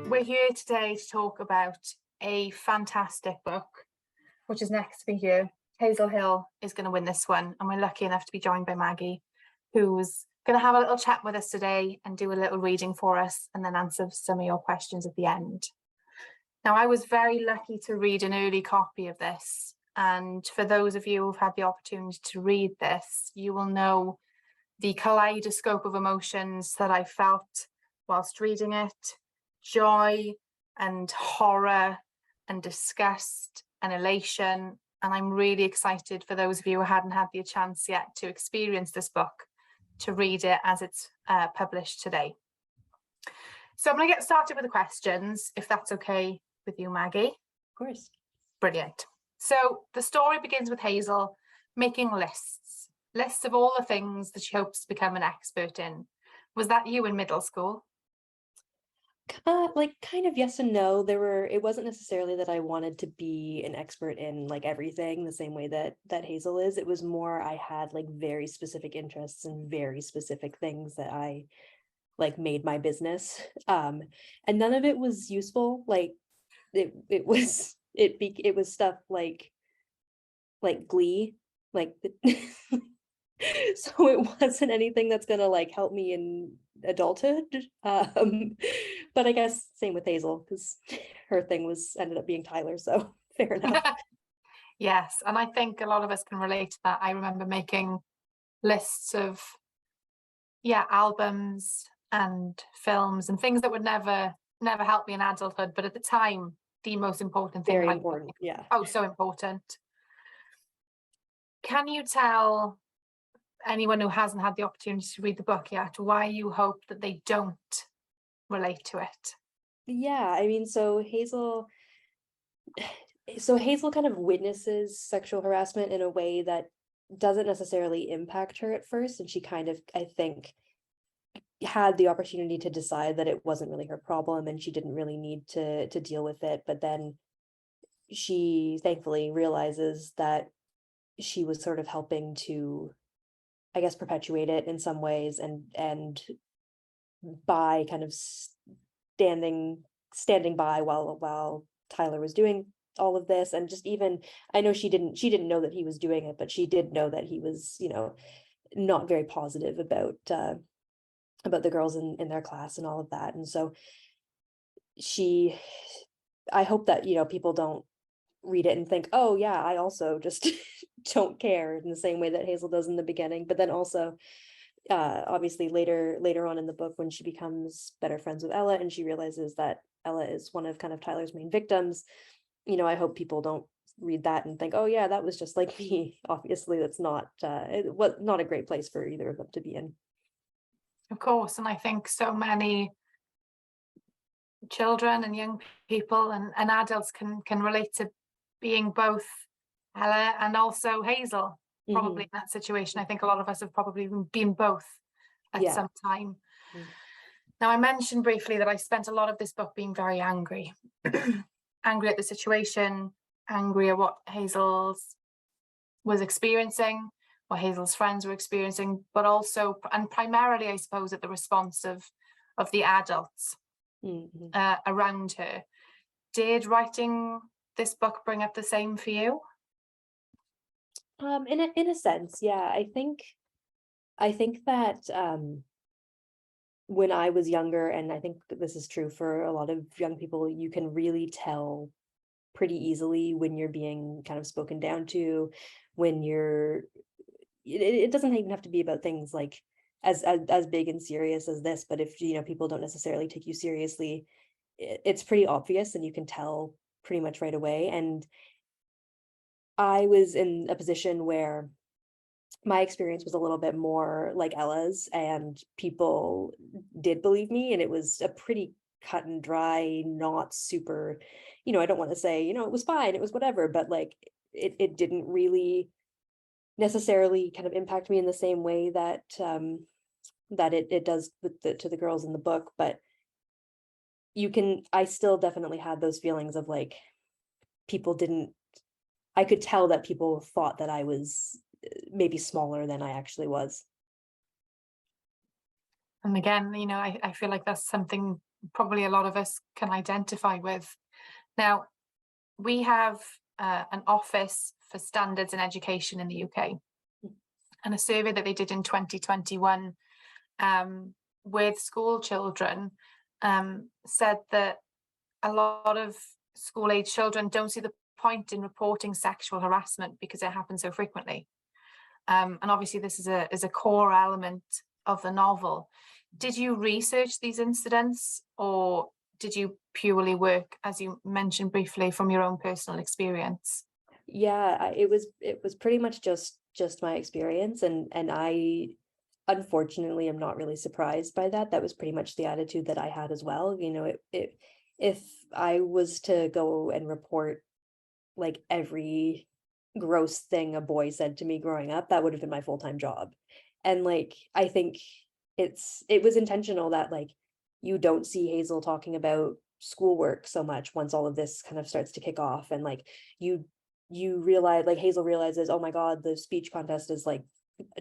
We're here today to talk about a fantastic book, which is next to me here. Hazel Hill is going to win this one, and we're lucky enough to be joined by Maggie, who's going to have a little chat with us today and do a little reading for us and then answer some of your questions at the end. Now, I was very lucky to read an early copy of this, and for those of you who've had the opportunity to read this, you will know the kaleidoscope of emotions that I felt whilst reading it. Joy and horror and disgust and elation, and I'm really excited for those of you who hadn't had the chance yet to experience this book to read it as it's published today. So I'm going to get started with the questions, if that's okay with you, Maggie. Of course. Brilliant. So the story begins with Hazel making lists of all the things that she hopes to become an expert in. Was that you in middle school? Like kind of yes and no. It wasn't necessarily that I wanted to be an expert in like everything the same way that Hazel is. It was more I had like very specific interests and very specific things that I like made my business. And none of it was useful. Like it was stuff like Glee, like so it wasn't anything that's gonna like help me in adulthood. But I guess same with Hazel, because her thing ended up being Tyler, so fair enough. Yes, and I think a lot of us can relate to that. I remember making lists of albums and films and things that would never help me in adulthood, but at the time the most important thing. Very important. Yeah. Oh, so important. Can you tell anyone who hasn't had the opportunity to read the book yet why you hope that they don't relate to it? Yeah, I mean, so Hazel kind of witnesses sexual harassment in a way that doesn't necessarily impact her at first, and she kind of, I think, had the opportunity to decide that it wasn't really her problem and she didn't really need to deal with it, but then she thankfully realizes that she was sort of helping to, I guess, perpetuate it in some ways, and by kind of standing by while Tyler was doing all of this. And just even, I know she didn't know that he was doing it, but she did know that he was, not very positive about the girls in their class and all of that. And so I hope that, people don't read it and think, oh yeah, I also just don't care, in the same way that Hazel does in the beginning. But then also obviously later on in the book, when she becomes better friends with Ella and she realizes that Ella is one of kind of Tyler's main victims, I hope people don't read that and think, oh yeah, that was just like me. Obviously that's not it was not a great place for either of them to be in. Of course, and I think so many children and young people and adults can relate to being both Ella and also Hazel, probably in that situation. I think a lot of us have probably been both at some time. Now, I mentioned briefly that I spent a lot of this book being very angry. Angry at the situation, angry at what Hazel's was experiencing, what Hazel's friends were experiencing, but also, and primarily, I suppose, at the response of the adults around her. Did writing this book bring up the same for you? In a sense, yeah. I think that when I was younger, and I think this is true for a lot of young people, you can really tell pretty easily when you're being kind of spoken down to, when it doesn't even have to be about things like as big and serious as this, but if people don't necessarily take you seriously, it's pretty obvious and you can tell pretty much right away. And I was in a position where my experience was a little bit more like Ella's, and people did believe me, and it was a pretty cut and dry, not super, I don't want to say, it was fine, it was whatever, but like it didn't really necessarily kind of impact me in the same way that it does to the girls in the book. But I still definitely had those feelings of like, I could tell that people thought that I was maybe smaller than I actually was. And again, I feel like that's something probably a lot of us can identify with. Now, we have an Office for Standards in Education in the UK, and a survey that they did in 2021 with school children said that a lot of school-age children don't see the point in reporting sexual harassment because it happens so frequently. And obviously this is a core element of the novel. Did you research these incidents, or did you purely work, as you mentioned briefly, from your own personal experience? Yeah, it was pretty much just my experience, and I unfortunately am not really surprised by that. That was pretty much the attitude that I had as well. If I was to go and report like every gross thing a boy said to me growing up, that would have been my full-time job. And like I think it was intentional that like you don't see Hazel talking about schoolwork so much once all of this kind of starts to kick off, and like you realize, like Hazel realizes, oh my God, the speech contest is like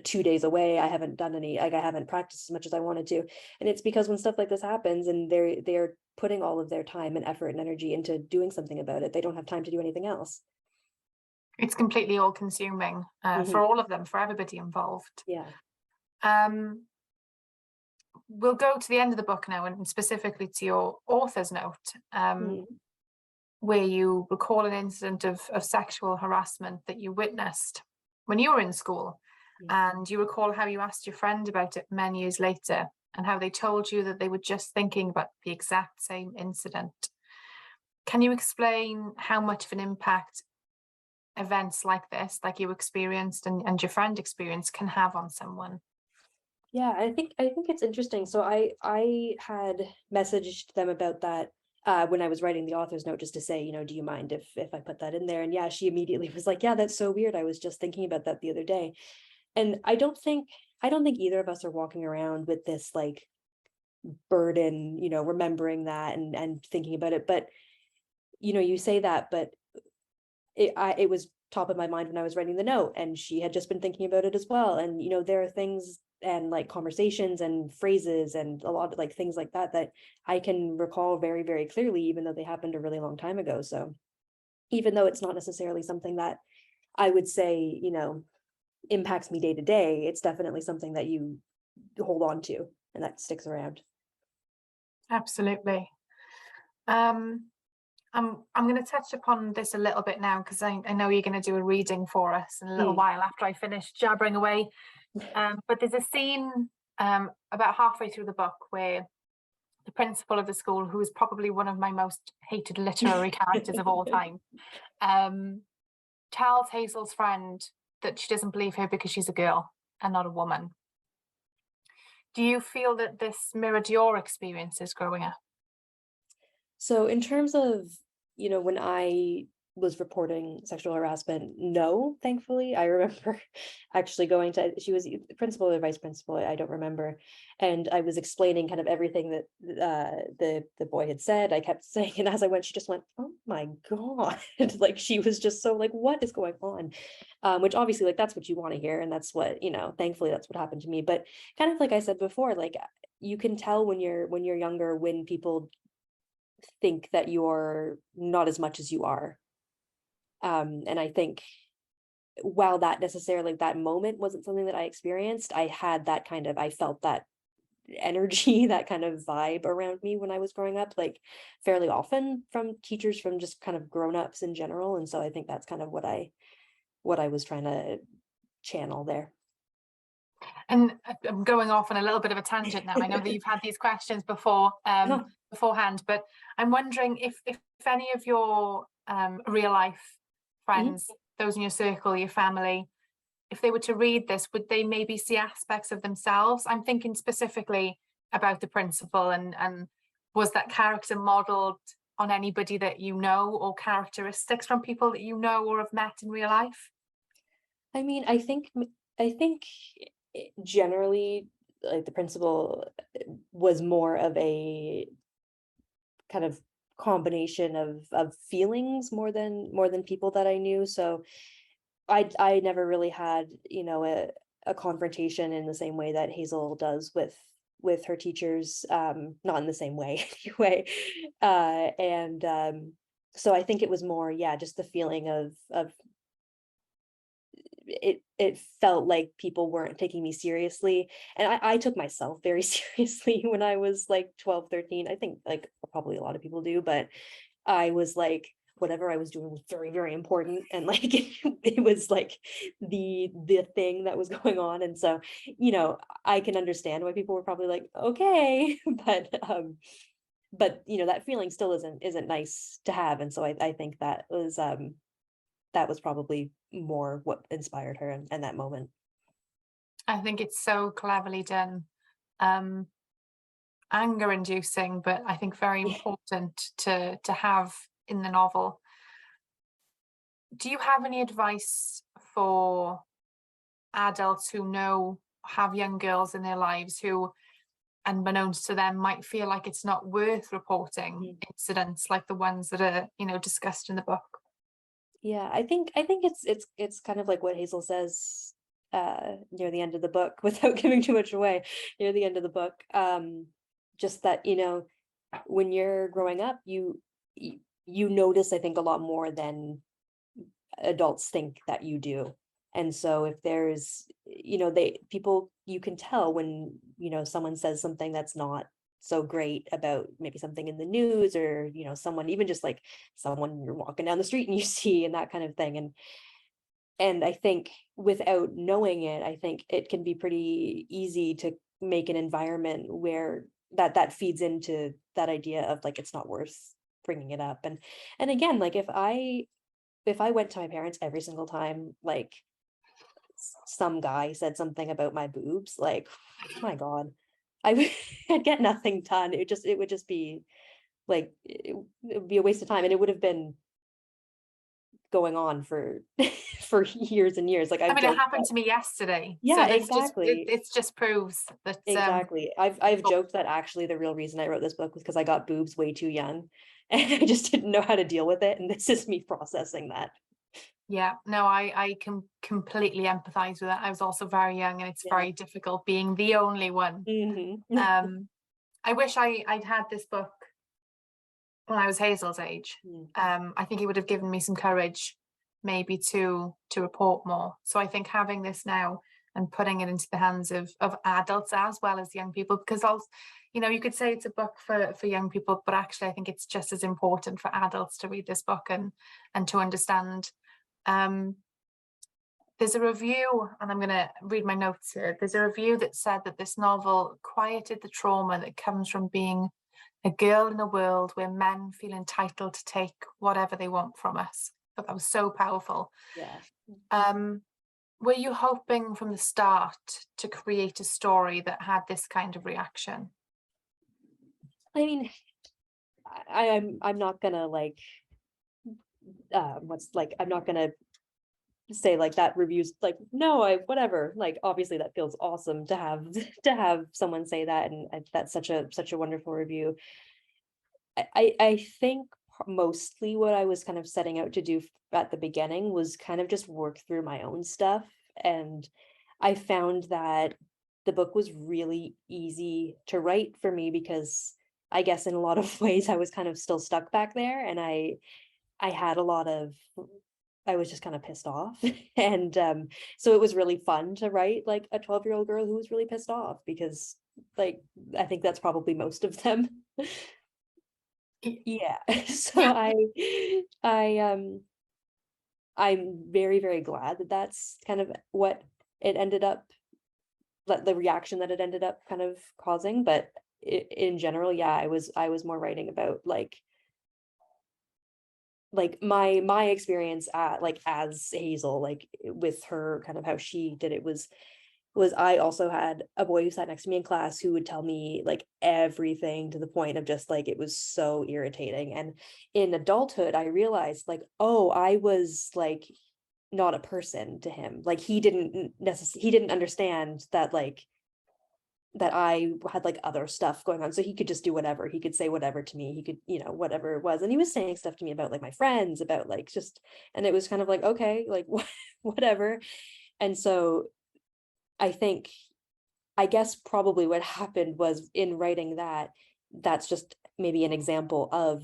2 days away. I haven't done any, like I haven't practiced as much as I wanted to. And it's because when stuff like this happens and they're putting all of their time and effort and energy into doing something about it, they don't have time to do anything else. It's completely all consuming for all of them, for everybody involved. Yeah. We'll go to the end of the book now, and specifically to your author's note, where you recall an incident of sexual harassment that you witnessed when you were in school. And you recall how you asked your friend about it many years later, and how they told you that they were just thinking about the exact same incident. Can you explain how much of an impact events like this, like you experienced and your friend experienced, can have on someone? Yeah, I think it's interesting. So I had messaged them about that when I was writing the author's note, just to say, do you mind if I put that in there? And yeah, she immediately was like, yeah, that's so weird. I was just thinking about that the other day. And I don't think either of us are walking around with this like burden, remembering that and thinking about it. But you say that, but it was top of my mind when I was writing the note, and she had just been thinking about it as well. And there are things and like conversations and phrases and a lot of like things like that I can recall very, very clearly, even though they happened a really long time ago. So even though it's not necessarily something that I would say, impacts me day to day, it's definitely something that you hold on to and that sticks around. Absolutely. I'm going to touch upon this a little bit now, because I know you're going to do a reading for us in a little while after I finish jabbering away. But there's a scene about halfway through the book where the principal of the school, who is probably one of my most hated literary characters of all time, tells Hazel's friend that she doesn't believe her because she's a girl and not a woman. Do you feel that this mirrored your experiences growing up? So in terms of, when I was reporting sexual harassment, no, thankfully. I remember actually going to, she was the principal or vice principal, I don't remember. And I was explaining kind of everything that the boy had said. I kept saying, and as I went, she just went, oh my God. Like she was just so like, what is going on? Which obviously like, that's what you want to hear. And that's what, thankfully that's what happened to me. But kind of like I said before, like you can tell when you're younger, when people think that you're not as much as you are. And I think while that necessarily that moment wasn't something that I experienced, I felt that energy, that kind of vibe around me when I was growing up, like fairly often from teachers, from just kind of grown-ups in general. And so I think that's kind of what I was trying to channel there. And I'm going off on a little bit of a tangent now. I know that you've had these questions before beforehand, but I'm wondering if any of your real life friends, those in your circle, your family, if they were to read this, would they maybe see aspects of themselves? I'm thinking specifically about the principal, and was that character modeled on anybody that you know, or characteristics from people that you know or have met in real life? I mean, I think generally like the principal was more of a kind of combination of feelings more than people that I knew. So I never really had, a confrontation in the same way that Hazel does with with her teachers, not in the same way anyway. And so I think it was more, yeah, just the feeling of it felt like people weren't taking me seriously, and I took myself very seriously when I was like 12, 13. I think like probably a lot of people do, but I was like, whatever I was doing was very, very important, and like it was like the thing that was going on. And so, I can understand why people were probably like, okay, but that feeling still isn't nice to have. And so I think that was probably more what inspired her in that moment. I think it's so cleverly done. Um, Anger inducing, but I think very Yeah. important to have in the novel. Do you have any advice for adults who have young girls in their lives who, unbeknownst to them, might feel like it's not worth reporting Mhm. incidents like the ones that are, discussed in the book? Yeah, I think it's kind of like what Hazel says near the end of the book, without giving too much away, near the end of the book. Just that, when you're growing up, you notice, I think, a lot more than adults think that you do. And so if there's, people, you can tell when, someone says something that's not so great about maybe something in the news, or, someone, even just like someone you're walking down the street and you see, and that kind of thing. And I think without knowing it, I think it can be pretty easy to make an environment where that feeds into that idea of like it's not worth bringing it up. And again, like if I went to my parents every single time, like some guy said something about my boobs, like, my God, I'd get nothing done. It would just be like, it would be a waste of time, and it would have been going on for for years and years. Like, I I've mean, it joked happened that, to me yesterday. So yeah, exactly. it just proves that Exactly. I've people, joked that actually the real reason I wrote this book was because I got boobs way too young, and I just didn't know how to deal with it. And this is me processing that. yeah, no, I can completely empathize with that. I was also very young, and it's Yeah. very difficult being the only one. Hmm. Um, I wish I'd had this book when I was Hazel's age. I think it would have given me some courage, maybe to report more. So I think having this now and putting it into the hands of adults as well as young people, because also, you could say it's a book for young people, but actually I think it's just as important for adults to read this book and to understand. Um, there's a review, and I'm going to read my notes here. There's a review that said that this novel quieted the trauma that comes from being a girl in a world where men feel entitled to take whatever they want from us. I thought that was so powerful. Yeah. Um, were you hoping from the start to create a story that had this kind of reaction? I mean, I'm not gonna like, what's like, I'm not gonna say like that review's like, no, I whatever. Like, obviously that feels awesome to have to have someone say that, and that's such a wonderful review. I think mostly what I was kind of setting out to do at the beginning was kind of just work through my own stuff. And I found that the book was really easy to write for me because I guess in a lot of ways I was kind of still stuck back there, and I had a lot of, I was just kind of pissed off. And so it was really fun to write like a 12-year-old girl who was really pissed off, because like I think that's probably most of them. Yeah. So Yeah, I I'm very, very glad that that's kind of what it ended up, the reaction that it ended up kind of causing. But in general, yeah, I was more writing about like my experience at like as Hazel, like with her, kind of how she did it was I also had a boy who sat next to me in class who would tell me like everything, to the point of just like it was so irritating. And in adulthood, I realized like, oh, I was like not a person to him. Like he didn't understand that, like that I had like other stuff going on. So he could just do whatever. He could say whatever to me. He could, whatever it was. And he was saying stuff to me about like my friends, about like just, and it was kind of like, okay, like whatever. And so I think I guess probably what happened was in writing that, that's just maybe an example of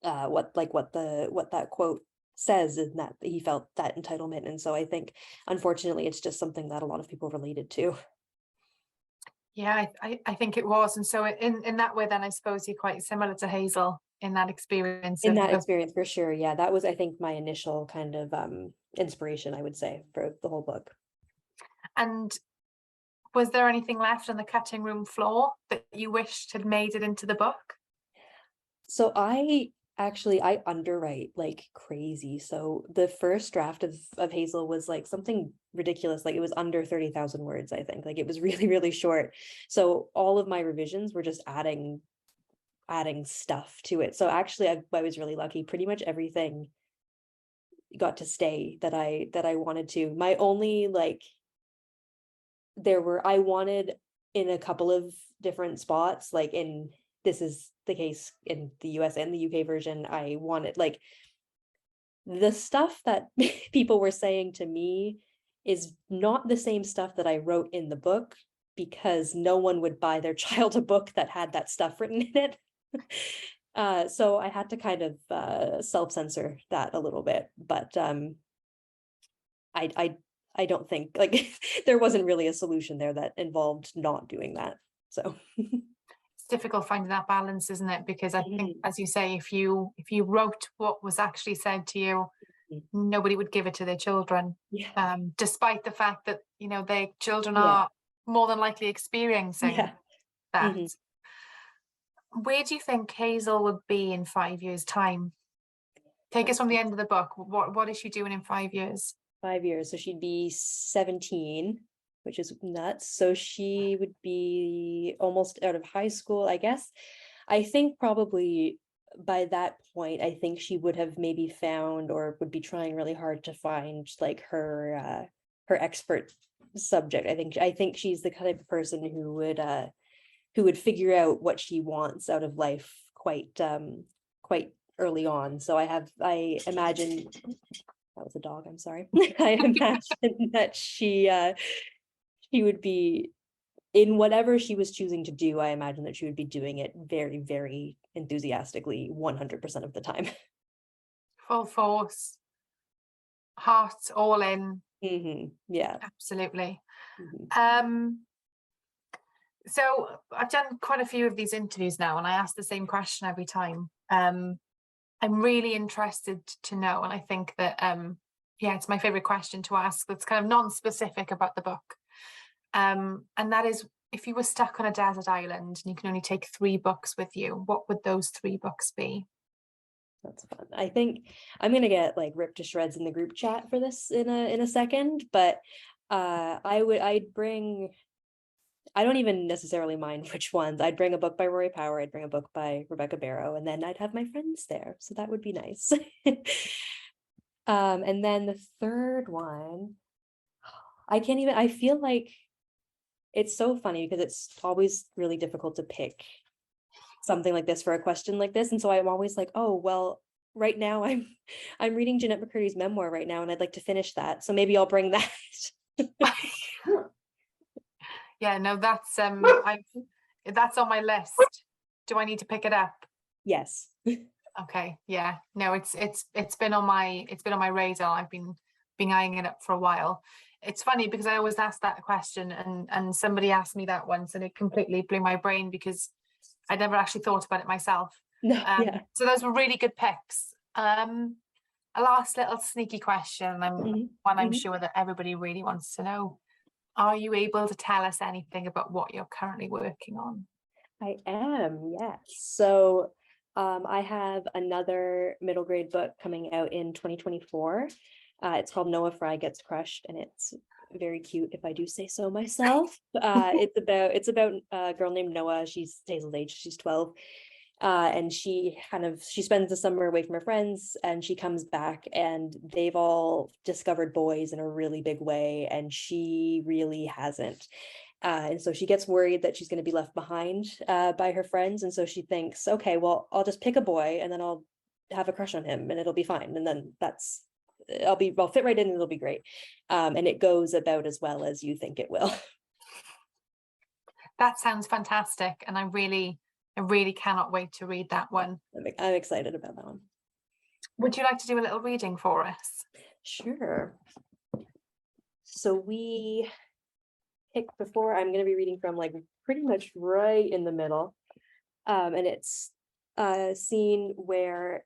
what that quote says, is that he felt that entitlement. And so I think, unfortunately, it's just something that a lot of people related to. Yeah, I think it was. And so in that way, then I suppose you're quite similar to Hazel in that experience In that of experience, for sure. Yeah, that was, I think, my initial kind of inspiration, I would say, for the whole book. and was there anything left on the cutting room floor that you wished had made it into the book? So I underwrite like crazy. So the first draft of Hazel was like something ridiculous, like it was under 30,000 words, I think. Like it was really, really short. So all of my revisions were just adding stuff to it. So actually I was really lucky. Pretty much everything got to stay that I wanted to. My only like I wanted in a couple of different spots, like this is the case in the US and the UK version, I wanted like the stuff that people were saying to me is not the same stuff that I wrote in the book, because no one would buy their child a book that had that stuff written in it. So I had to kind of self-censor that a little bit, but I don't think like there wasn't really a solution there that involved not doing that. So It's difficult finding that balance, isn't it? Because I think, Mhm. as you say, if you wrote what was actually said to you, nobody would give it to their children, Yeah, despite the fact that their children yeah, are more than likely experiencing yeah. that. Mhm. Where do you think Hazel would be in 5 years' time? Take us from the end of the book. What is she doing in 5 years? 5 years. So she'd be 17, which is nuts. So she would be almost out of high school, I guess. I think probably by that point, I think she would have maybe found, or would be trying really hard to find, like her expert subject. I think she's the kind of person who would figure out what she wants out of life quite early on. So I imagine that was a dog, I'm sorry. I imagine that she would be in whatever she was choosing to do. I imagine that she would be doing it very, very enthusiastically 100% of the time. Full force, heart all in. Yeah. Absolutely. Mhm. Um, so I've done quite a few of these interviews now, and I ask the same question every time. I'm really interested to know, and I think that yeah, it's my favorite question to ask that's kind of non-specific about the book. And that is, if you were stuck on a desert island and you can only take 3 books with you, what would those 3 books be? That's fun. I think I'm gonna get like ripped to shreds in the group chat for this in a second, but I'd bring, I don't even necessarily mind which ones. I'd bring a book by Rory Power, I'd bring a book by Rebecca Barrow, and then I'd have my friends there. So that would be nice. And then the third one, I feel like it's so funny because it's always really difficult to pick something like this for a question like this. And so I'm always like, oh, well, right now I'm reading Jeanette McCurdy's memoir right now, and I'd like to finish that. So maybe I'll bring that. Yeah, no, that's on my list. Do I need to pick it up? Yes. Okay, yeah. No, it's been on my radar. I've been eyeing it up for a while. It's funny because I always ask that question, and somebody asked me that once, and it completely blew my brain because I never actually thought about it myself. No, yeah. So those were really good picks. A last little sneaky question, Mhm, one I'm mhm. sure that everybody really wants to know. Are you able to tell us anything about what you're currently working on? I am, yes. So I have another middle grade book coming out in 2024. It's called Noah Fry Gets Crushed, and it's very cute, if I do say so myself. It's about a girl named Noah. She's Hazel's age, she's 12. And she spends the summer away from her friends, and she comes back and they've all discovered boys in a really big way, and she really hasn't. And so she gets worried that she's going to be left behind by her friends. And so she thinks, okay, well, I'll just pick a boy and then I'll have a crush on him and it'll be fine. And then I'll fit right in and it'll be great. And it goes about as well as you think it will. That sounds fantastic, and I really cannot wait to read that one. I'm excited about that one. Would you like to do a little reading for us? Sure. So we picked before, I'm going to be reading from like pretty much right in the middle. And it's a scene where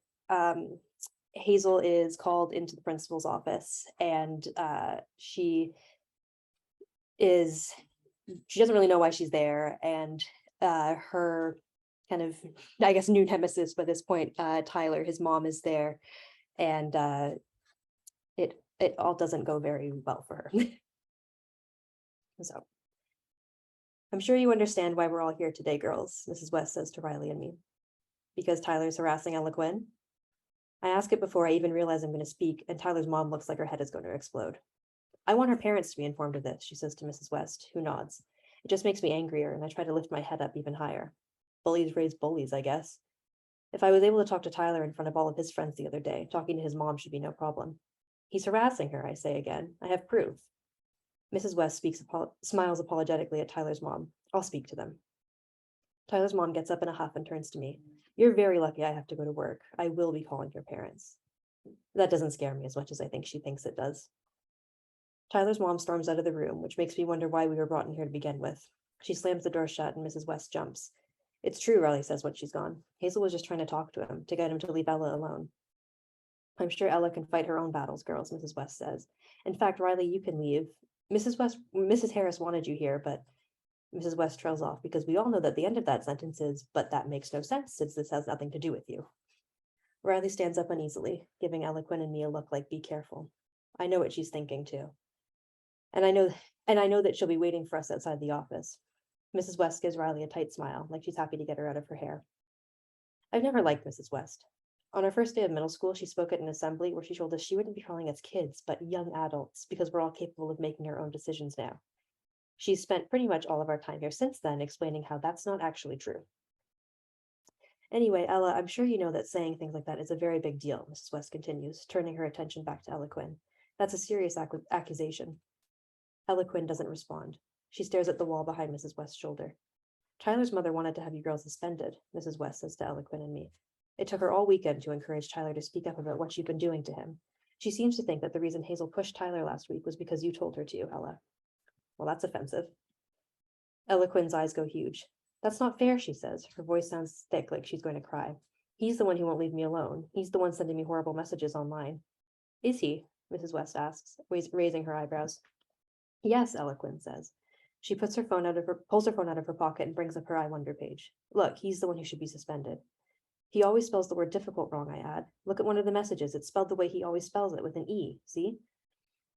Hazel is called into the principal's office, and she doesn't really know why she's there, and her kind of, I guess, new nemesis by this point, Tyler, his mom, is there, and it all doesn't go very well for her. So, I'm sure you understand why we're all here today, girls, Mrs. West says to Riley and me. Because Tyler's harassing Ella Quinn? I ask it before I even realize I'm going to speak, and Tyler's mom looks like her head is going to explode. I want her parents to be informed of this, she says to Mrs. West, who nods. It just makes me angrier, and I try to lift my head up even higher. Bullies raise bullies, I guess. If I was able to talk to Tyler in front of all of his friends the other day, talking to his mom should be no problem. He's harassing her, I say again. I have proof. Mrs. West smiles apologetically at Tyler's mom. I'll speak to them. Tyler's mom gets up in a huff and turns to me. You're very lucky I have to go to work. I will be calling your parents. That doesn't scare me as much as I think she thinks it does. Tyler's mom storms out of the room, which makes me wonder why we were brought in here to begin with. She slams the door shut and Mrs. West jumps. It's true, Riley says when she's gone. Hazel was just trying to talk to him, to get him to leave Ella alone. I'm sure Ella can fight her own battles, girls, Mrs. West says. In fact, Riley, you can leave. Mrs. Harris wanted you here, but Mrs. West trails off because we all know that the end of that sentence is, but that makes no sense since this has nothing to do with you. Riley stands up uneasily, giving Ella Quinn and me a look like, be careful. I know what she's thinking too. And I know that she'll be waiting for us outside the office. Mrs. West gives Riley a tight smile, like she's happy to get her out of her hair. I've never liked Mrs. West. On our first day of middle school, she spoke at an assembly where she told us she wouldn't be calling us kids, but young adults, because we're all capable of making our own decisions now. She's spent pretty much all of our time here since then explaining how that's not actually true. Anyway, Ella, I'm sure you know that saying things like that is a very big deal, Mrs. West continues, turning her attention back to Ella Quinn. That's a serious accusation. Ella Quinn doesn't respond. She stares at the wall behind Mrs. West's shoulder. Tyler's mother wanted to have you girls suspended, Mrs. West says to Ella Quinn and me. It took her all weekend to encourage Tyler to speak up about what you've been doing to him. She seems to think that the reason Hazel pushed Tyler last week was because you told her to, Ella. Well, that's offensive. Ella Quinn's eyes go huge. That's not fair, she says. Her voice sounds thick, like she's going to cry. He's the one who won't leave me alone. He's the one sending me horrible messages online. Is he? Mrs. West asks, raising her eyebrows. Yes, Ella Quinn says. She pulls her phone out of her pocket and brings up her I wonder page. Look, he's the one who should be suspended. He always spells the word difficult wrong, I add. Look at one of the messages. It's spelled the way he always spells it, with an E, see?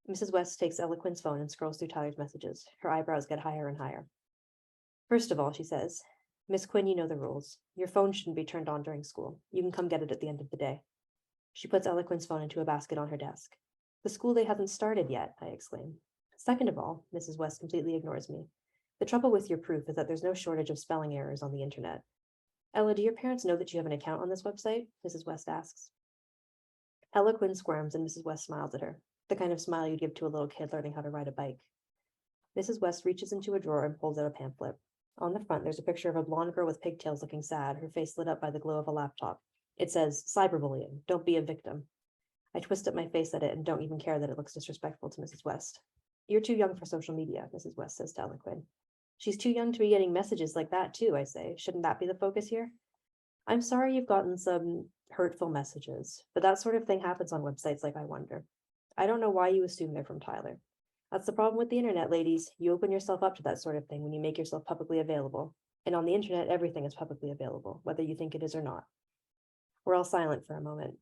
Mrs. West takes Ella Quinn's phone and scrolls through Tyler's messages. Her eyebrows get higher and higher. First of all, she says, Miss Quinn, you know the rules. Your phone shouldn't be turned on during school. You can come get it at the end of the day. She puts Ella Quinn's phone into a basket on her desk. The school day hasn't started yet, I exclaim. Second of all, Mrs. West completely ignores me. The trouble with your proof is that there's no shortage of spelling errors on the internet. Ella, do your parents know that you have an account on this website? Mrs. West asks. Ella Quinn squirms and Mrs. West smiles at her, the kind of smile you'd give to a little kid learning how to ride a bike. Mrs. West reaches into a drawer and pulls out a pamphlet. On the front, there's a picture of a blonde girl with pigtails looking sad, her face lit up by the glow of a laptop. It says, cyberbullying, don't be a victim. I twist up my face at it and don't even care that it looks disrespectful to Mrs. West. You're too young for social media, Mrs. West says to Ella Quinn. She's too young to be getting messages like that too, I say. Shouldn't that be the focus here? I'm sorry you've gotten some hurtful messages, but that sort of thing happens on websites like I Wonder. I don't know why you assume they're from Tyler. That's the problem with the internet, ladies. You open yourself up to that sort of thing when you make yourself publicly available. And on the internet, everything is publicly available, whether you think it is or not. We're all silent for a moment.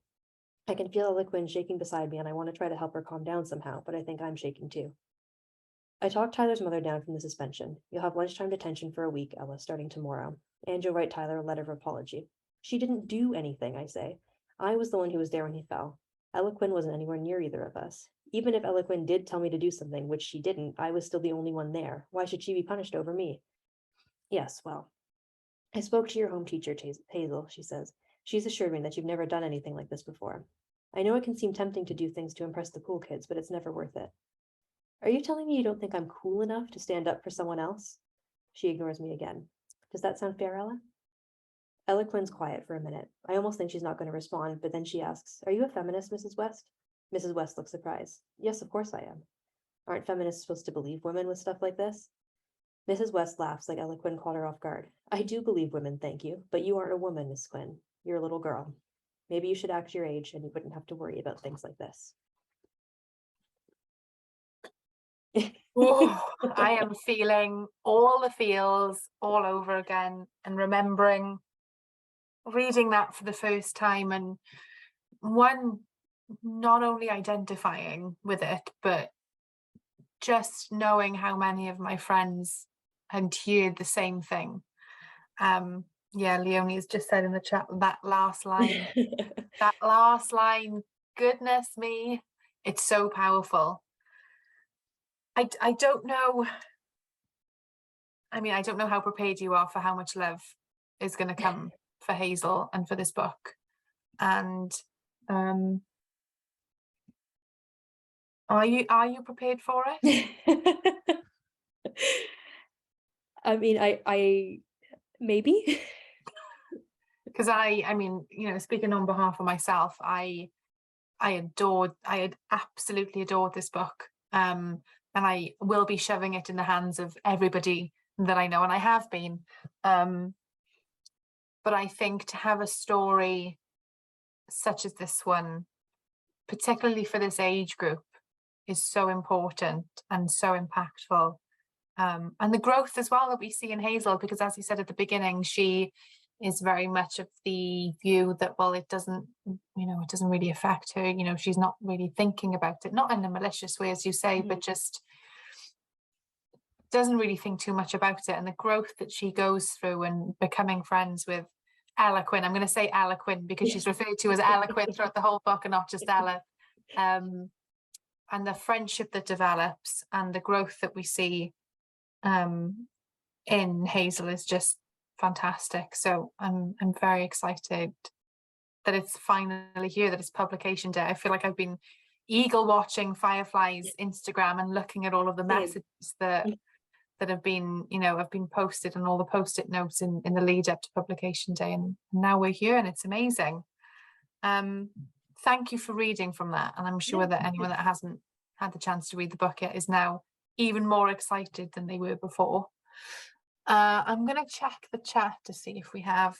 I can feel Ella Quinn shaking beside me, and I want to try to help her calm down somehow, but I think I'm shaking too. I talked Tyler's mother down from the suspension. You'll have lunchtime detention for a week, Ella, starting tomorrow. And you'll write Tyler a letter of apology. She didn't do anything, I say. I was the one who was there when he fell. Ella Quinn wasn't anywhere near either of us. Even if Ella Quinn did tell me to do something, which she didn't, I was still the only one there. Why should she be punished over me? Yes, well, I spoke to your home teacher, Hazel, she says. She's assured me that you've never done anything like this before. I know it can seem tempting to do things to impress the cool kids, but it's never worth it. Are you telling me you don't think I'm cool enough to stand up for someone else? She ignores me again. Does that sound fair, Ella? Ella Quinn's quiet for a minute. I almost think she's not going to respond, but then she asks, "Are you a feminist, Mrs. West?" Mrs. West looks surprised. "Yes, of course I am. Aren't feminists supposed to believe women with stuff like this?" Mrs. West laughs like Ella Quinn caught her off guard. "I do believe women, thank you, but you aren't a woman, Miss Quinn. You're a little girl. Maybe you should act your age and you wouldn't have to worry about things like this." Oh, I am feeling all the feels all over again and remembering reading that for the first time, and one, not only identifying with it, but just knowing how many of my friends had heard the same thing. Yeah, Leonie has just said in the chat that last line, goodness me, it's so powerful. I don't know. I mean, I don't know how prepared you are for how much love is going to come for Hazel and for this book. And are you prepared for it? I mean, I maybe. Because I mean, speaking on behalf of myself, I had absolutely adored this book. And I will be shoving it in the hands of everybody that I know, and I have been. But I think to have a story such as this one, particularly for this age group, is so important and so impactful. And the growth as well that we see in Hazel, because as you said at the beginning, she is very much of the view that, well, it doesn't really affect her. She's not really thinking about it, not in a malicious way, as you say, but just doesn't really think too much about it. And the growth that she goes through and becoming friends with Ella Quinn. I'm going to say Ella Quinn because she's referred to as Ella Quinn throughout the whole book and not just Ella. And the friendship that develops and the growth that we see in Hazel is just fantastic. So I'm very excited that it's finally here, that it's publication day. I feel like I've been eagle watching Firefly's Instagram and looking at all of the messages that have been posted and all the post-it notes in the lead up to publication day, and now we're here and it's amazing. Thank you for reading from that, and I'm sure that anyone that hasn't had the chance to read the book yet is now even more excited than they were before. I'm going to check the chat to see if we have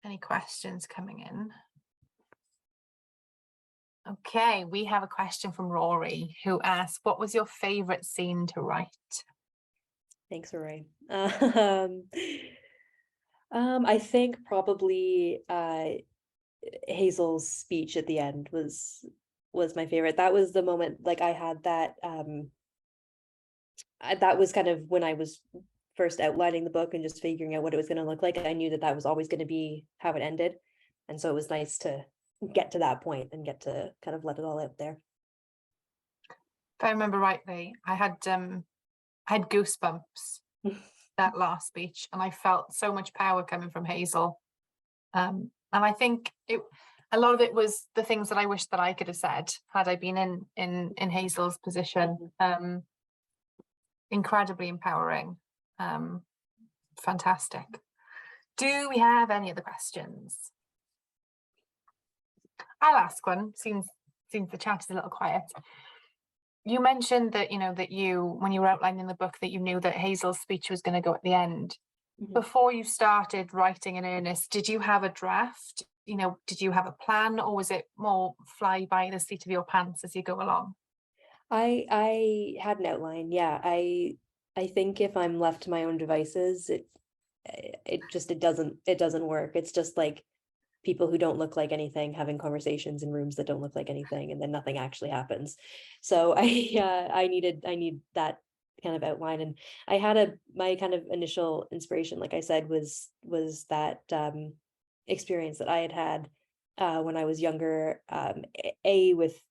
any questions coming in. Okay, we have a question from Rory, who asks, what was your favorite scene to write? Thanks, Rory. I think probably Hazel's speech at the end was my favorite. That was the moment, like, I had that that was kind of when I was first outlining the book and just figuring out what it was going to look like. I knew that was always going to be how it ended, and so it was nice to get to that point and get to kind of let it all out there. If I remember rightly, I had goosebumps that last speech, and I felt so much power coming from Hazel. And I think a lot of it was the things that I wish that I could have said had I been in Hazel's position. Incredibly empowering. Fantastic. Do we have any other questions? I'll ask one, since the chat is a little quiet. You mentioned that, that when you were outlining the book, that you knew that Hazel's speech was going to go at the end. Before you started writing in earnest, did you have a draft? Did you have a plan, or was it more fly by the seat of your pants as you go along? I had an outline. Yeah, I think if I'm left to my own devices, it doesn't work. It's just like people who don't look like anything having conversations in rooms that don't look like anything, and then nothing actually happens. So I need that kind of outline, and I had my kind of initial inspiration, like I said, was that experience that I had when I was younger, with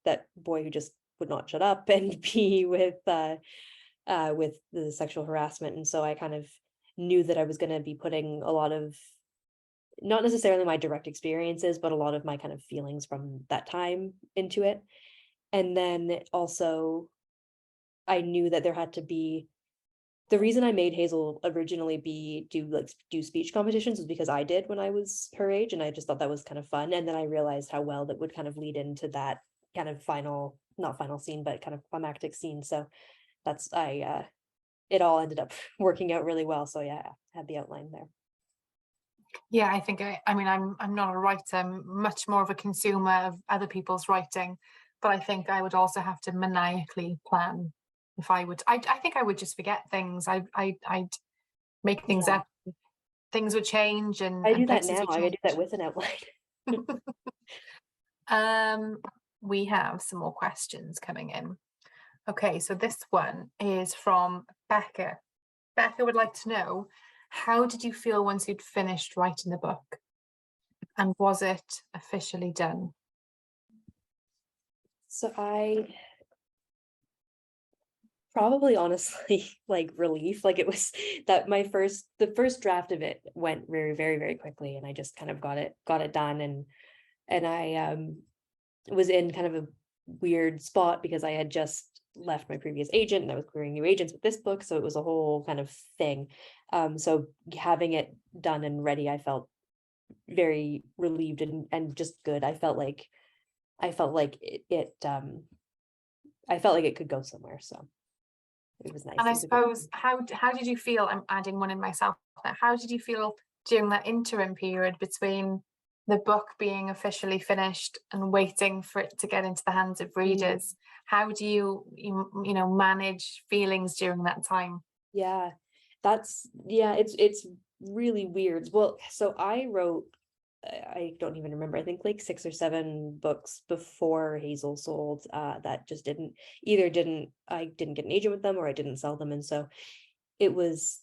that boy who just would not shut up, and B, with the sexual harassment. And so I kind of knew that I was going to be putting a lot of, not necessarily my direct experiences, but a lot of my kind of feelings from that time into it. And then also I knew that there had to be the reason I made Hazel originally do speech competitions was because I did when I was her age, and I just thought that was kind of fun. And then I realized how well that would kind of lead into that kind of not final scene, but kind of climactic scene. So that's it all ended up working out really well. So yeah, I had the outline there. Yeah, I think I mean I'm not a writer, I'm much more of a consumer of other people's writing, but I think I would also have to maniacally plan if I would. I think I would just forget things. I'd make things Yeah, up. Things would change I do and that places now. would I do that change. with an outline. We have some more questions coming in. Okay, so this one is from Becca. Becca would like to know, how did you feel once you'd finished writing the book? And was it officially done? So I probably honestly like relief. Like it was that the first draft of it went very, very, very quickly, and I just kind of got it done. And I was in kind of a weird spot because I had just left my previous agent and I was clearing new agents with this book. So it was a whole kind of thing. So having it done and ready, I felt very relieved and just good. I felt like I felt like it could go somewhere. So it was nice. And It I was a good suppose, how did you feel? I'm adding one in myself now. How did you feel during that interim period between the book being officially finished and waiting for it to get into the hands of readers? How do you know, manage feelings during that time? Yeah, it's really weird. Well, so I wrote, I don't even remember, I think like 6 or 7 books before Hazel sold, that just I didn't get an agent with them, or I didn't sell them. And so it was,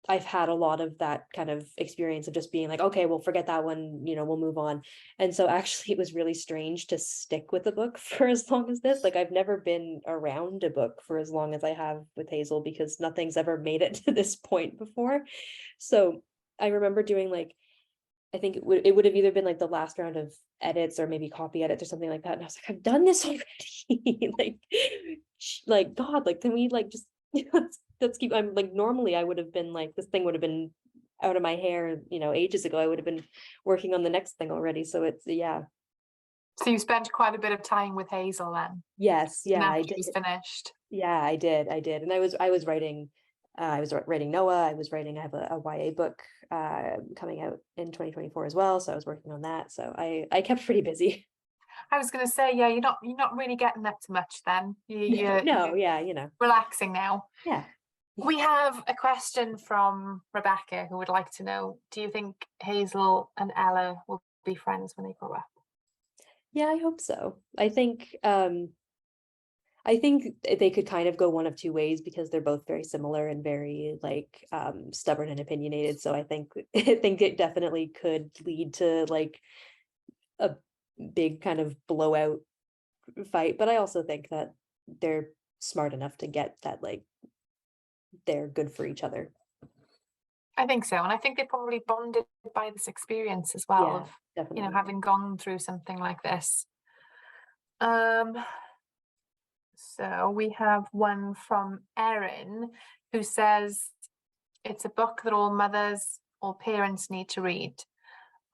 I've had a lot of that kind of experience of just being like, okay, well, forget that one, we'll move on. And so actually it was really strange to stick with the book for as long as this. Like I've never been around a book for as long as I have with Hazel, because nothing's ever made it to this point before. So I remember doing like, I think it would have either been like the last round of edits or maybe copy edits or something like that. And I was like, I've done this already. like God, like can we like just let's keep. I'm like, normally I would have been like, this thing would have been out of my hair, ages ago. I would have been working on the next thing already. So it's, yeah. So you spent quite a bit of time with Hazel then, Yes, even yeah, I after did. it was finished. Yeah, I did. And I was writing Noah. I have a YA book coming out in 2024 as well. So I was working on that. So I kept pretty busy. I was going to say, yeah, you're not really getting up to much then. No, You're yeah, relaxing now. yeah. We have a question from Rebecca who would like to know, do you think Hazel and Ella will be friends when they grow up? Yeah, I hope so. I think they could kind of go one of two ways, because they're both very similar and very like stubborn and opinionated. So I think I think it definitely could lead to like a big kind of blowout fight. But I also think that they're smart enough to get that, like, they're good for each other. I think so. And I think they probably bonded by this experience as well Yeah, of, definitely. having gone through something like this. Um, so we have one from Erin who says, it's a book that all mothers, all parents need to read.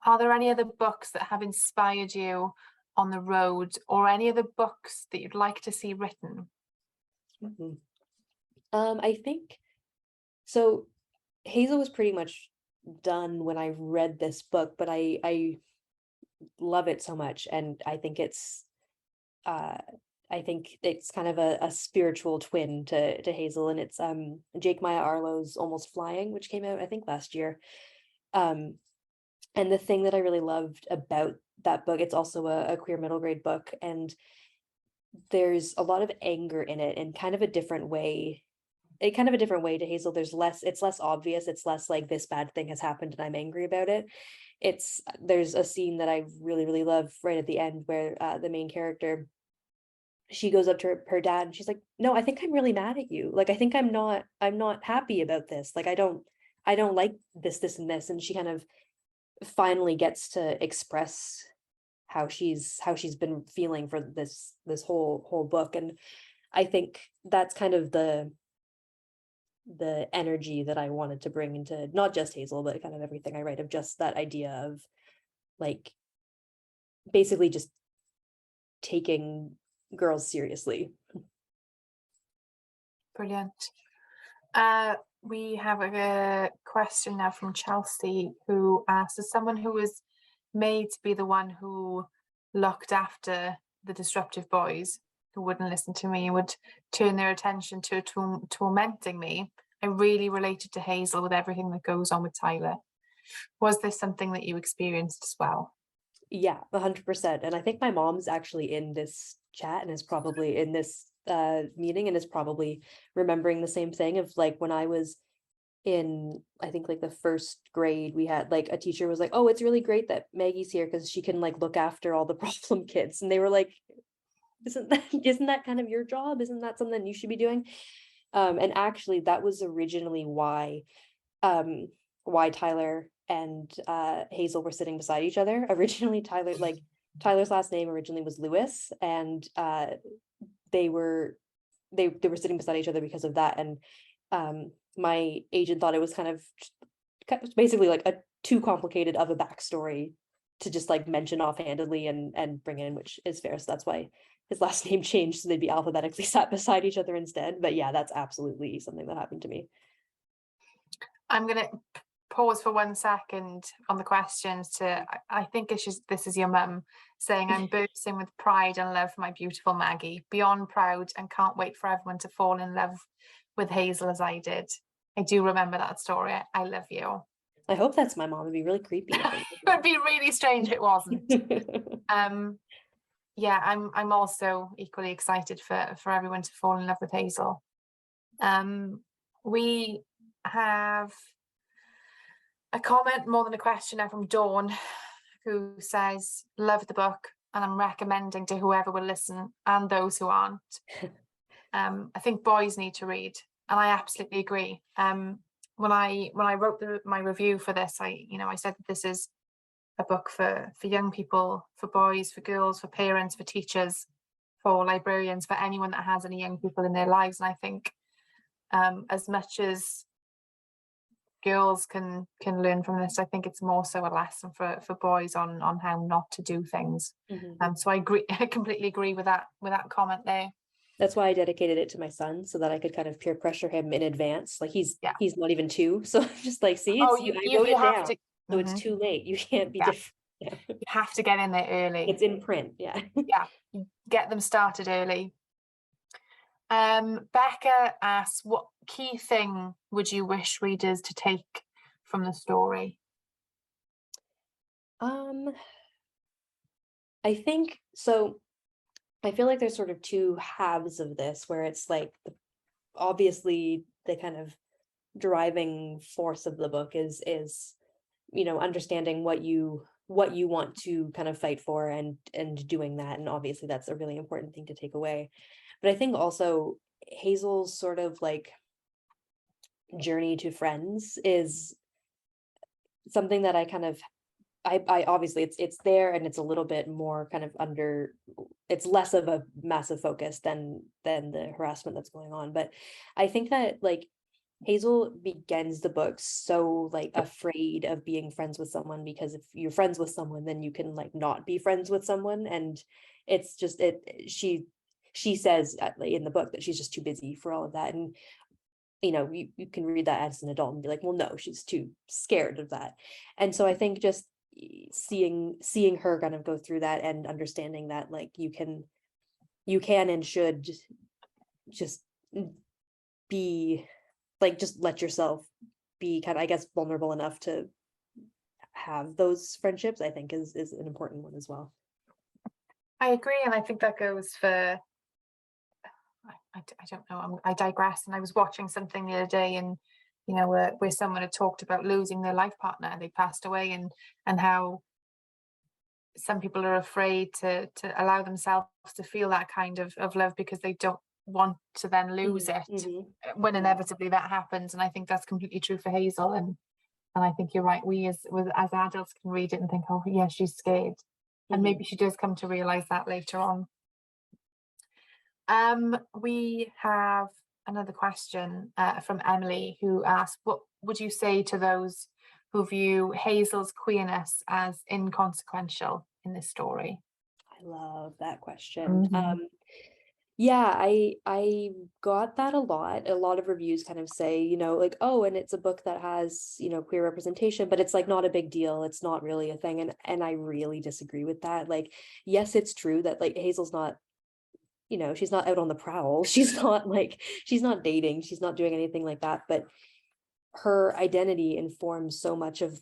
Are there any other books that have inspired you on the road, or any other books that you'd like to see written? Mhm. I think so. Hazel was pretty much done when I read this book, but I love it so much, and uh I think it's kind of a spiritual twin to Hazel, and it's Jake Maya Arlo's Almost Flying, which came out I think last year. Um and the thing that I really loved about that book, it's also a queer middle grade book, and there's a lot of anger in it in kind of a different way. Kind of a different way to Hazel. It's less obvious. It's less like this bad thing has happened and I'm angry about it. There's a scene that I really, really love right at the end where the main character, she goes up to her dad and she's like, no, I think I'm really mad at you. Like, I think I'm not happy about this. Like, I don't like this and this. And she kind of finally gets to express how she's been feeling for this whole book. And I think that's kind of the energy that I wanted to bring into not just Hazel, but kind of everything I write, of just that idea of like basically just taking girls seriously. Brilliant. We have a question now from Chelsea, who asks, as someone who was made to be the one who looked after the disruptive boys who wouldn't listen to me and would turn their attention to tormenting me, I really related to Hazel with everything that goes on with Tyler. Was this something that you experienced as well? Yeah, 100%. And I think my mom's actually in this chat and is probably in this meeting and is probably remembering the same thing of like when I was in, I think like the first grade, we had like a teacher was like, oh, it's really great that Maggie's here because she can like look after all the problem kids. And they were like, isn't that kind of your job? Isn't that something you should be doing? And actually that was originally why Tyler and Hazel were sitting beside each other. Originally, Tyler's last name originally was Lewis, and they were sitting beside each other because of that. And my agent thought it was kind of basically like a too complicated of a backstory to just like mention offhandedly and bring in, which is fair. So that's why his last name changed, so they'd be alphabetically sat beside each other instead. But yeah, that's absolutely something that happened to me. I'm going to pause for 1 second on the questions to, I think it's just, this is your mum saying, I'm bursting with pride and love for my beautiful Maggie, beyond proud and can't wait for everyone to fall in love with Hazel as I did. I do remember that story. I love you. I hope that's my mom. It'd be really creepy. It would be really strange if it wasn't. Yeah, I'm also equally excited for everyone to fall in love with Hazel. We have a comment more than a question now from Dawn, who says, love the book and I'm recommending to whoever will listen and those who aren't. I think boys need to read, and I absolutely agree. When I wrote my review for this, I said that this is a book for young people, for boys, for girls, for parents, for teachers, for librarians, for anyone that has any young people in their lives. And I think as much as girls can learn from this, I think it's more so a lesson for boys on how not to do things. So I completely agree with that comment there. That's why I dedicated it to my son, so that I could kind of peer pressure him in advance. Like he's not even 2, so just like, see, it's I wrote it down, so it's too late. You can't be different. You have to get in there early. It's in print, yeah. Get them started early. Becca asks, what key thing would you wish readers to take from the story? I think so. I feel like there's sort of 2 halves of this, where it's like obviously the kind of driving force of the book is understanding what you want to kind of fight for and doing that, and obviously that's a really important thing to take away. But I think also Hazel's sort of like journey to friends is something that I kind of I obviously it's there, and it's a little bit more kind of under, it's less of a massive focus than the harassment that's going on. But I think that like Hazel begins the book so like afraid of being friends with someone, because if you're friends with someone, then you can like not be friends with someone. And it's just she says in the book that she's just too busy for all of that. And you can read that as an adult and be like, well, no, she's too scared of that. And so I think just seeing her kind of go through that and understanding that like you can and should just be like, just let yourself be kind of, I guess, vulnerable enough to have those friendships, I think is an important one as well. I agree, and I think that goes for, I don't know, I digress. And I was watching something the other day, and where someone had talked about losing their life partner, they passed away, and how some people are afraid to allow themselves to feel that kind of love, because they don't want to then lose it when inevitably that happens. And I think that's completely true for Hazel, and I think you're right, we as adults can read it and think, oh yeah, she's scared, and maybe she does come to realize that later on. We have another question from Emily, who asked, what would you say to those who view Hazel's queerness as inconsequential in this story? I love that question. Yeah, I got that a lot. A lot of reviews kind of say, like, oh, and it's a book that has, queer representation, but it's like not a big deal. It's not really a thing. And I really disagree with that. Like, yes, it's true that like Hazel's not, she's not out on the prowl. She's not dating, she's not doing anything like that, but her identity informs so much of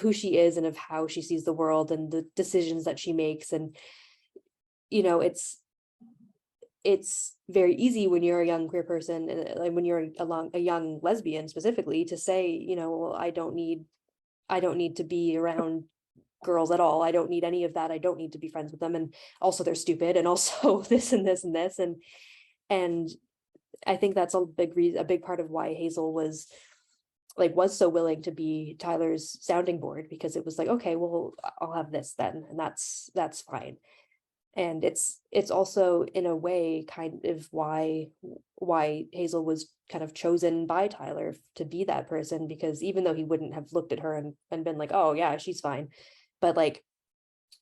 who she is and of how she sees the world and the decisions that she makes. And it's very easy when you're a young queer person, and like when you're a young lesbian specifically, to say, well, I don't need to be around girls at all. I don't need any of that. I don't need to be friends with them. And also they're stupid, and also this and this and this. And I think that's a big part of why Hazel was so willing to be Tyler's sounding board, because it was like, okay, well, I'll have this then, and that's fine. And it's also in a way kind of why Hazel was kind of chosen by Tyler to be that person, because even though he wouldn't have looked at her and been like, oh yeah, she's fine, but like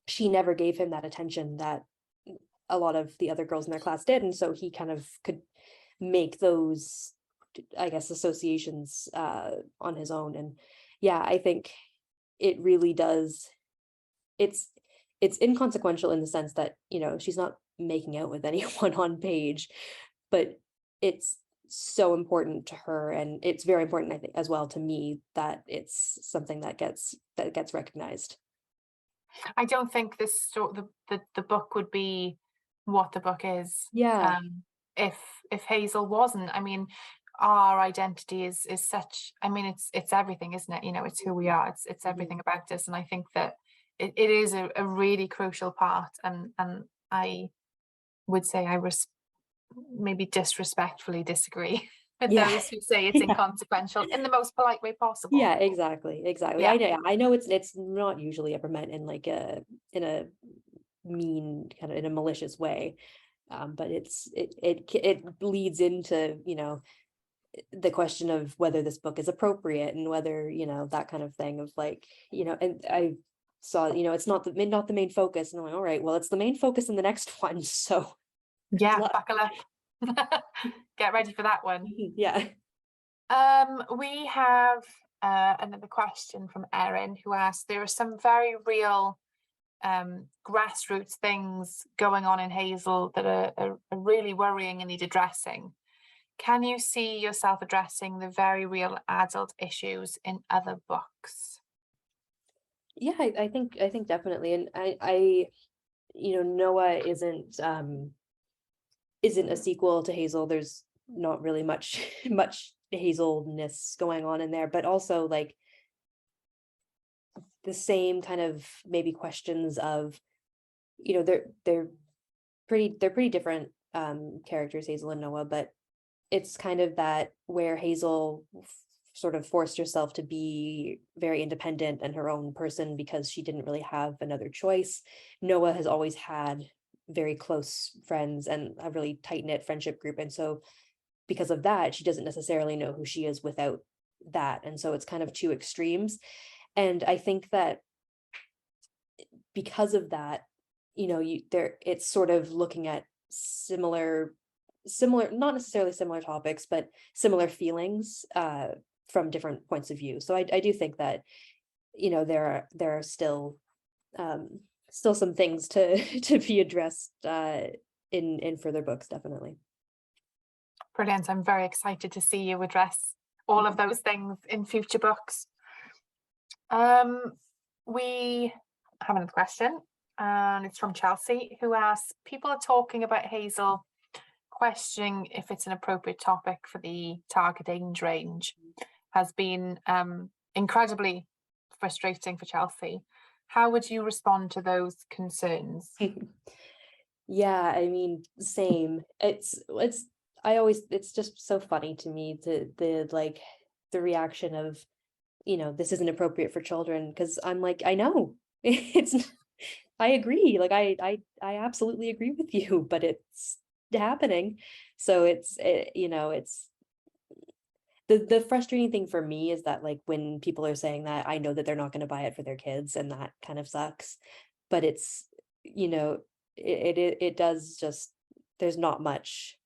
she never gave him that attention that a lot of the other girls in their class did. And so he kind of could make those, I guess, associations on his own. And yeah, I think it really does. It's inconsequential in the sense that, she's not making out with anyone on page, but it's so important to her, and it's very important, I think, as well to me, that it's something that gets recognized. I don't think the book would be what the book is. Yeah. If Hazel wasn't. I mean, our identity is such, I mean, it's everything, isn't it? It's who we are. It's everything about us. And I think that it is a really crucial part. And I would say maybe disrespectfully disagree with Yeah. those who say it's inconsequential in the most polite way possible. Yeah, exactly. Yeah. I know it's not usually ever meant in like in a mean, kind of in a malicious way, but it leads into the question of whether this book is appropriate, and whether that kind of thing of like, and I saw, it's not the main focus, and I'm like, all right, well, it's the main focus in the next one, so Yeah, buckle up. Get ready for that one. yeah. We have another question from Erin, who asked, there are some very real grassroots things going on in Hazel that are really worrying and need addressing. Can you see yourself addressing the very real adult issues in other books? Yeah, I think definitely. And I Noah isn't a sequel to Hazel. There's not really much Hazelness going on in there, but also like the same kind of maybe questions of, they're pretty different characters, Hazel and Noah, but it's kind of that where Hazel sort of forced herself to be very independent and her own person because she didn't really have another choice. Noah has always had very close friends and a really tight-knit friendship group, and so because of that, she doesn't necessarily know who she is without that. And so it's kind of two extremes. And I think that because of that, it's sort of looking at similar, not necessarily similar topics, but similar feelings from different points of view. So I do think that, there are still some things to be addressed in further books, definitely. Brilliant. I'm very excited to see you address all of those things in future books. We have another question, and it's from Chelsea, who asks, people are talking about Hazel, questioning if it's an appropriate topic for the target age range. Has been incredibly frustrating for Chelsea. How would you respond to those concerns? Yeah, I mean, same. It's just so funny to me, the reaction of, this isn't appropriate for children, because I'm like, I know I agree, like I absolutely agree with you, but it's happening. So it's the frustrating thing for me is that, like, when people are saying that, I know that they're not going to buy it for their kids, and that kind of sucks. But it's, it does just, there's not much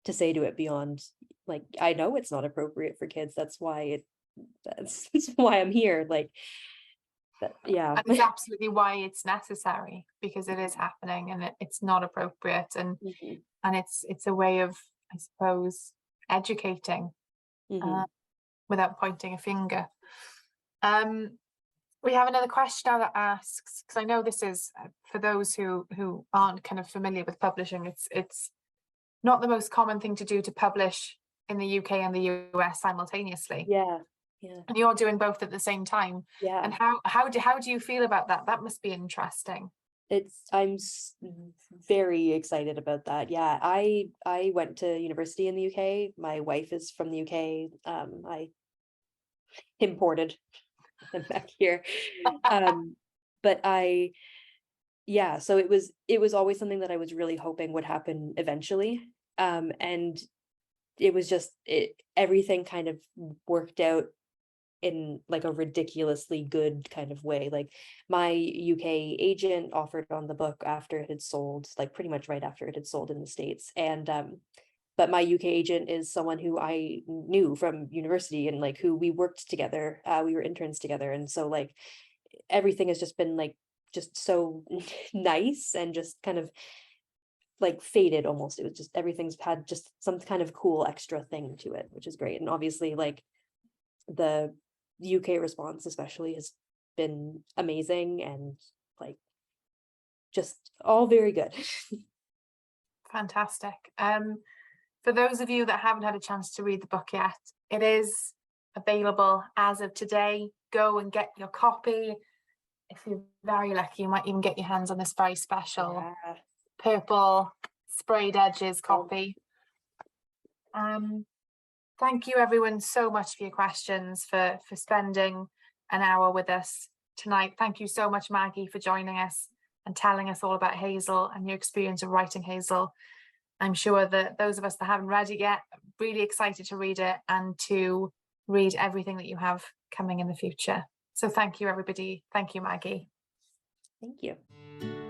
to say to it beyond, like, I know it's not appropriate for kids. That's why I'm here. Like that, yeah. And it's absolutely why it's necessary, because it is happening and it's not appropriate, and Mhm, it's a way of, I suppose, educating mhm. without pointing a finger. Um, we have another question now that asks, because I know this is for those who aren't kind of familiar with publishing, it's not the most common thing to do to publish in the UK and the US simultaneously. Yeah, yeah, And you're doing both at the same time. yeah. And how do you feel about that? That must be interesting. Very excited about that. Yeah, I went to university in the UK. My wife is from the UK. I imported them back here. But yeah, so it was always something that I was really hoping would happen eventually. And it was just everything kind of worked out in like a ridiculously good kind of way. Like, my UK agent offered on the book after it had sold, like pretty much right after it had sold in the States. And but my UK agent is someone who I knew from university, and like who we worked together. We were interns together, and so like everything has just been like just so nice, and just kind of like faded almost. It was just, everything's had just some kind of cool extra thing to it, which is great. And obviously, like, the UK response especially has been amazing, and like just all very good. Fantastic. For those of you that haven't had a chance to read the book yet, it is available as of today. Go and get your copy. If you're very lucky, you might even get your hands on this very special Yeah. purple sprayed edges copy. Thank you everyone so much for your questions, for spending an hour with us tonight. Thank you so much, Maggie, for joining us and telling us all about Hazel and your experience of writing Hazel. I'm sure that those of us that haven't read it yet are really excited to read it and to read everything that you have coming in the future. So thank you, everybody. Thank you, Maggie. Thank you.